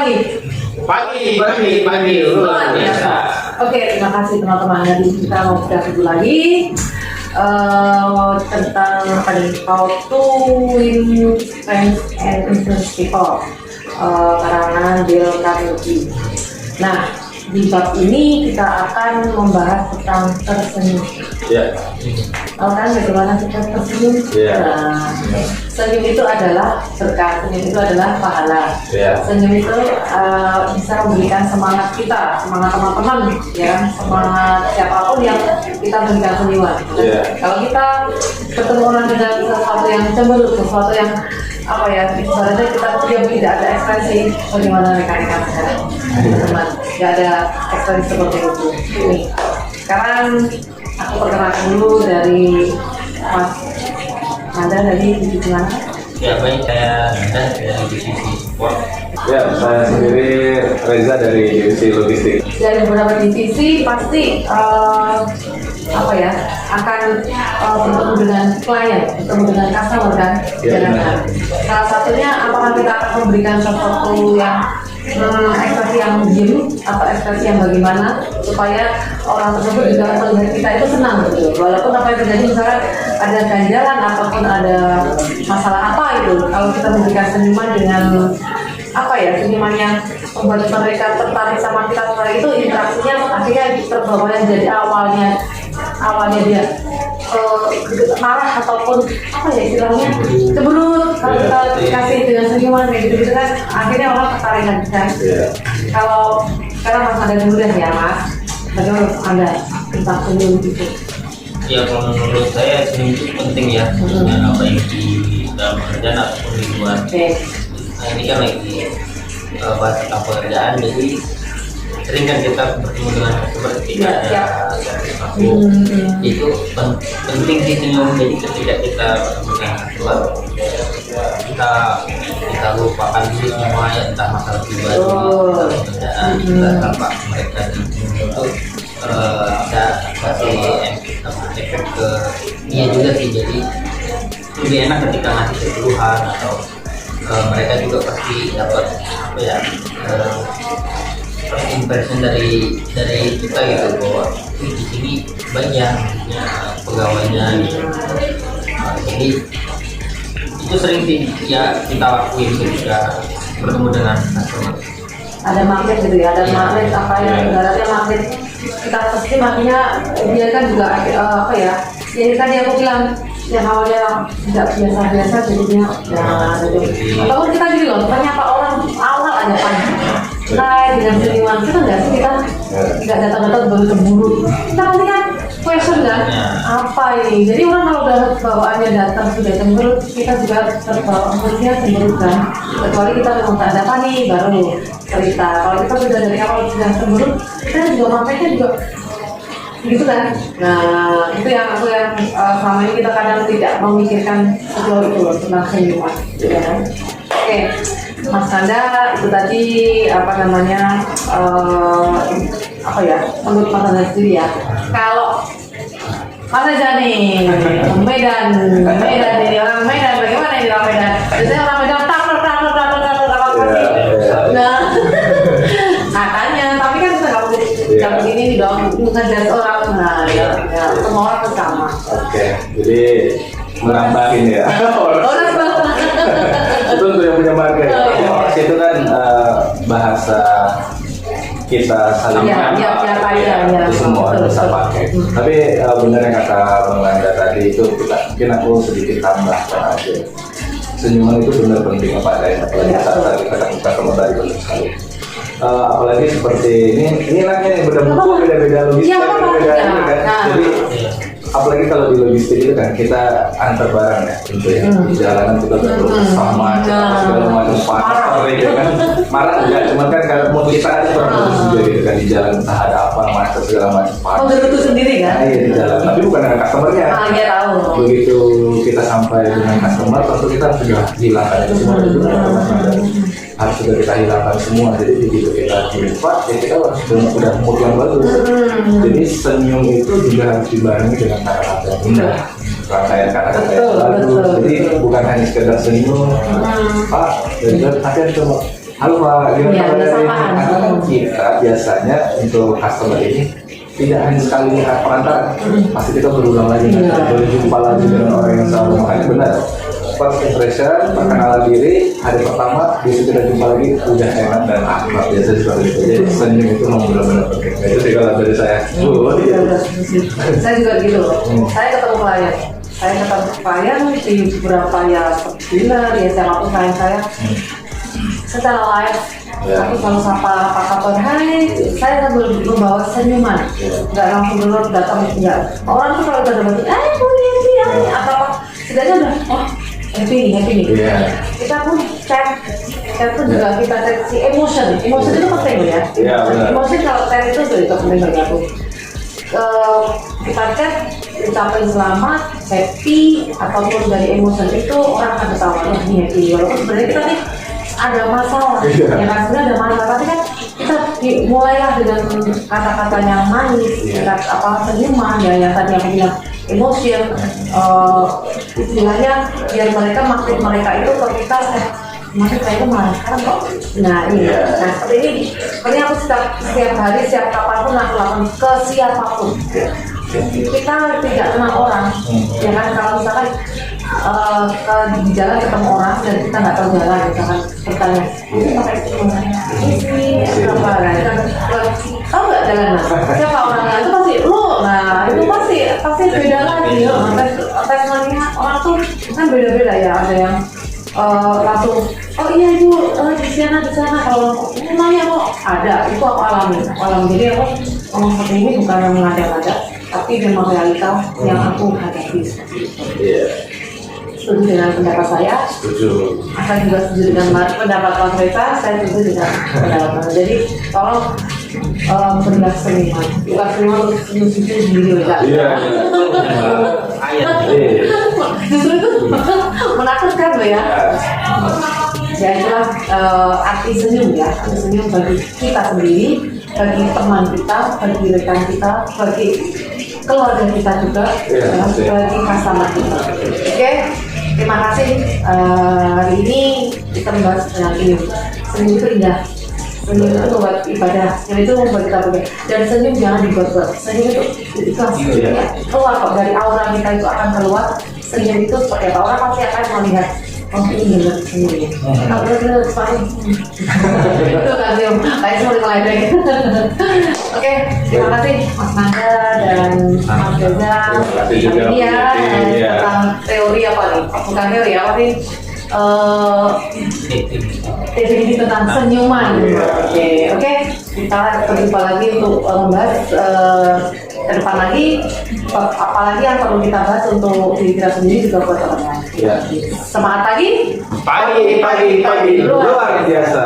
pagi? Pagi. Luar biasa. Oke, terima kasih teman-teman. Jadi kita mau belajar lagi tentang apa nih? How to win friends and influence people. Karangan Dale Carnegie. Nah, di bab ini kita akan membahas tentang tersenyum. Ya. Tahu kan bagaimana kita tersenyum? Ya. Nah, senyum itu adalah berkah, senyum itu adalah pahala. Ya. Senyum itu bisa memberikan semangat kita, semangat teman-teman, ya, semangat siapapun yang kita berikan senyuman. Ya. Kalau kita ketemu orang dengan sesuatu yang cemberut, sesuatu yang apa ya, sebenarnya kita tidak ada ekspresi, bagaimana rekan-rekan sekarang, teman-teman, tidak ada ekspresi seperti itu. Nih, sekarang aku perkenalkan dulu dari Mas Anda dari divisi mana? Ya baik, saya Nanda dari divisi support. Ya, saya sendiri Reza dari divisi logistik. Dari beberapa divisi pasti apa ya, akan bertemu dengan klien, bertemu dengan customer kan, Ya, jangan. Salah satunya apakah kita akan memberikan sesuatu yang ekspresi yang diem atau ekspresi yang bagaimana supaya orang tersebut juga melihat kita itu senang gitu. Walaupun apa yang terjadi misalnya ada ganjalan ataupun ada masalah apa itu, kalau kita memberikan senyuman dengan apa ya, senyuman yang membuat mereka tertarik sama kita, setelah itu interaksinya akhirnya terbawa yang jadi awalnya dia marah ataupun apa ya istilahnya cemberut, kalau kita kasih dengan senyuman kayak gitu kan akhirnya orang tertarik kan. Kalau sekarang Mas Anda dulu deh ya Mas, bagaimana Anda tentang senyum gitu? Ya kalau menurut saya senyum itu penting ya, khususnya apa yang di dalam pekerjaan ataupun di luar. Nah, ini kan lagi bahas tentang pekerjaan, jadi sering kan kita bertemu dengan customer ketika ada sesuatu itu penting sih senyum. Jadi ketika kita bertemu dengan customer, kita lupakan dulu semua ya, entah masalah pribadi, entah pekerjaan, kita tanpa mereka senyum itu bisa kasih efek ke dia juga sih. Jadi lebih enak ketika ngasih keluhan atau mereka juga pasti dapat apa ya, first impression dari kita gitu, bahwa di sini banyak pegawainya gitu. Jadi itu sering sih ya kita lakuin ketika bertemu dengan customer. Ada magnet gitu ya, ada magnet apa yang ibaratnya magnet kita pasti makanya dia kan juga apa ya, jadi tadi aku bilang yang awalnya tidak biasa-biasa jadinya ataupun kita gini loh, ternyata orang awal aja pagi dengan senyuman kita nggak sih, kita nggak datang-datang baru cemburu, kita nanti kan question kan apa ini, jadi orang kalau udah bawaannya datang sudah cemburu, kita juga terbawa emosinya cemburu kan, kecuali kita memang tak ada apa nih baru cerita. Kalau kita sudah dari awal sudah cemburu, kita juga makanya juga gitu kan. Nah itu yang selama ini kita kadang tidak memikirkan sejauh itu loh tentang senyuman, ya kan? Oke, Mas Anda itu tadi apa namanya apa ya, menurut Mas Anda sendiri ya, kalau Mas Anda nih Medan ini orang Medan, bagaimana ini orang Medan? Biasanya orang Medan takut nah makanya, tapi kan kita nggak begini dong, ngejar orang, nah ya semua orang kan sama. Oke, jadi menambahin ya. Itu untuk yang punya market. Itu kan bahasa kita saling itu semua bisa pakai. Tapi benar yang kata Bang Landa tadi itu, mungkin aku sedikit tambahkan aja. Senyuman itu benar penting apa adanya, apalagi saat kita ketemu tadi penting sekali. Apalagi seperti ini enaknya beda-beda logistik, beda-beda ini kan. Jadi apalagi kalau di logistik itu kan kita antar barang ya, tentu ya. Di jalanan kita terus sama segala macam panas gitu kan. Marah enggak, cuman kan kalau mau kita ada orang juga gitu kan di jalan, entah ada apa macam segala macam panas. Oh, betul sendiri kan? Iya di jalan, tapi bukan dengan customernya. Iya tahu. Begitu kita sampai dengan customer, tentu kita sudah hilangkan itu semua dulu. Harus sudah kita hilangkan semua. Jadi begitu kita jumpa, ya kita sudah mood yang bagus. Jadi senyum itu juga harus dibarengi dengan kata-kata yang indah, rangkaian kata-kata yang bagus. Jadi bukan hanya sekedar senyum, Pak, tapi ada cuma halo Pak, gimana Iya, kabarnya? bersamaan. Karena kan kita biasanya untuk customer ini tidak hanya sekali lihat perantara, pasti kita berulang lagi, Iya. berjumpa lagi dengan orang yang sama. Makanya benar, first impression, perkenalan diri, hari pertama, besok kita jumpa lagi, udah enak dan akrab, biasa seperti itu. Jadi senyum itu memang benar-benar penting. Nah, itu sih kalau dari saya. Iya, udah, saya juga gitu loh. Saya ketemu klien di beberapa ya bulan ya saya lakukan klien saya secara live. Ya. Aku selalu sapa, apa kabar, hai, saya selalu membawa senyuman, nggak langsung dulu datang, enggak. Orang tuh kalau udah dapat, Bu Yenti, apa, setidaknya udah, oh happy nih. Iya. Kita pun chat pun juga kita cek si emotion itu penting ya. Iya, benar. Emotion kalau chat itu juga penting bagi aku. Kita chat ucapin selamat, happy ataupun dari emotion itu orang akan ketawa ini happy. Walaupun sebenarnya kita nih ada masalah, Iya. ya kan sebenarnya ada masalah, tapi kan kita mulailah dengan kata-kata yang manis, Iya. senyuman ya yang tadi aku bilang emotion, istilahnya biar mereka maksud mereka itu ke kita maksud saya itu marah sekarang kok. Nah ini, nah seperti ini, sebenarnya aku setiap hari, setiap kapanpun aku lakukan ke siapapun. Kita tidak kenal orang, ya kan kalau misalkan di jalan ketemu orang dan kita nggak tahu jalan, misalkan bertanya, ini pakai ini apa? Nah, kita tahu nggak jalan? Siapa orangnya? Itu pasti lu. Nah itu pasti beda lagi. Tes melihat orang tuh kan beda-beda ya. Ada yang langsung, oh iya ibu di sana. Kalau nanya kok ada, itu aku alami. Jadi aku ngomong seperti ini bukan yang mengada-ngada, tapi memang realita yang aku hadapi seperti itu. Iya. Setuju dengan pendapat saya, Setuju. saya juga setuju dengan pendapat Mas Reza, saya setuju dengan pendapat Mas. Jadi tolong berilah senyuman, bukan senyuman untuk senyum-senyum sendiri enggak. Iya. Ayat. Justru itu menakutkan loh ya. Ya itulah arti senyum ya, arti senyum bagi kita sendiri, bagi teman kita, bagi rekan kita, bagi keluarga kita juga, Iya, dan bagi customer kita. Oke, terima kasih. Hari ini kita membahas tentang senyum. Senyum itu indah. Senyum itu membuat ibadah. Senyum itu membuat kita berbeda. Dan senyum jangan dibuat-buat. Senyum itu ikhlas. Keluar kok dari aura kita itu akan keluar. Senyum itu seperti apa? Orang pasti akan melihat. Oh ini benar senyumnya. Kalau benar sekali. Itu kan senyum. Kayak semua mulai lagi. Oke, terima kasih Mas Nanda dan Mas Reza. Terima kasih juga, Iya, Bu Yenti. tentang teori apa nih? Bukan teori apa sih? Definisi tentang senyuman. Oke, kita berjumpa lagi untuk membahas ke depan lagi apalagi yang perlu kita bahas untuk diri kita sendiri juga buat teman-teman. Iya. Semangat pagi. Pagi luar biasa.